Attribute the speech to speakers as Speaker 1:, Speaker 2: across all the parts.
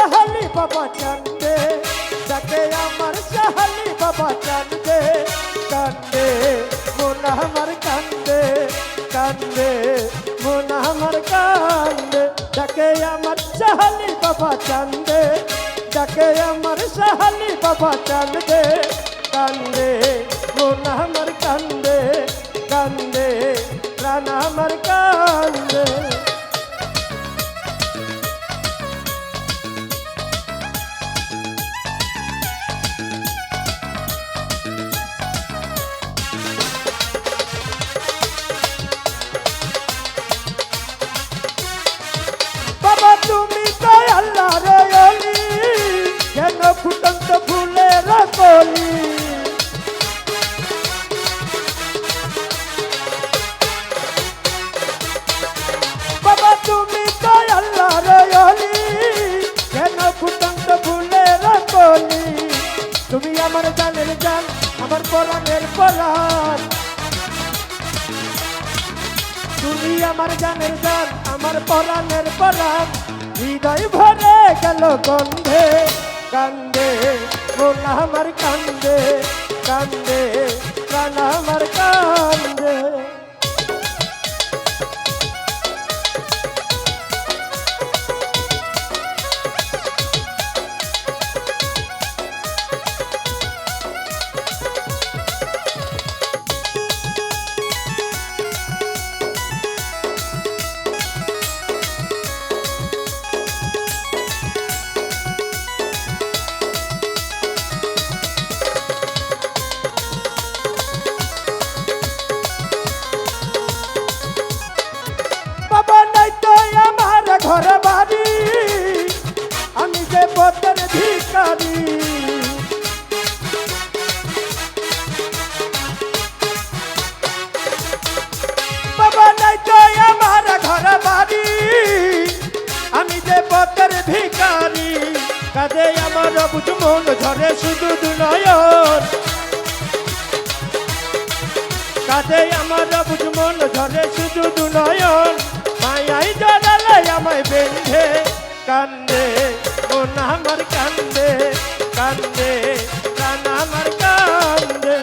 Speaker 1: সাহালি বাবা চান্দে ডাকে আমার সাহালি বাবা চান্দে কান্দে মন আমার কান্দে কান্দে মন আমার কান্দে ডাকে আমার সাহালি বাবা চান্দে ডাকে আমার সাহালি বাবা চান্দে কান্দে মন আমার কান্দে কান্দে প্রাণ আমার কান্দে বাবা তুমি তাই আল্লাহ রে অলি কেন ফুটন্ত ফুলের কলি বাবা তুমি তাই আল্লাহ রে অলি কেন ফুটন্ত ফুলের কলি তুমি আমার জানের জান আমার পরাণের পরাণ তুমি আমার জানের জান আমার পরাণের পরাণ হৃদয় ভরে গেল গন্ধে কান্দে মন আমার কান্দে কান্দে প্রাণ আমার কান্দে ঘর বাড়ি আমি যে পথের ভিখারি বাবা নাই তো আমার ঘর বাড়ি আমি যে পথের ভিখারি কাঁদে আমার বুঝ মন ঝরে শুধু দুনয়ন কাঁদে আমার বুঝ মন ঝরে শুধু দুনয়ন মায়াই জড়ালে আমায় বেঁধে কান্দে মন আমার কান্দে কান্দে প্রাণ আমার কান্দে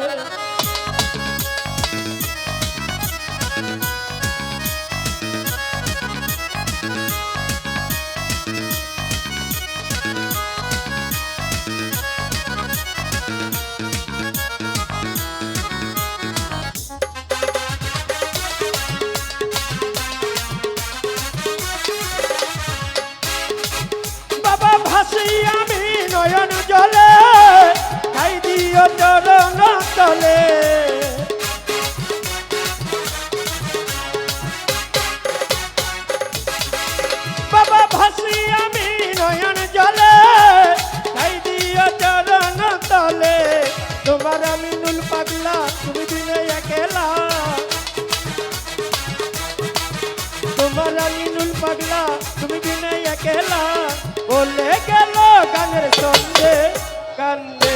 Speaker 1: আমি নয়ন জলে খাই দিও চরণ তলে বাবা ভাসি আমি নয়ন জলে খাই দিও চরণ তলে তোমার আমি নুল পাগলা তুমি দিনে একেলা তোমার আমি নুল পাগলা তুমি দিনে একেলা বলে গেল গানের সঙ্গে কান্দে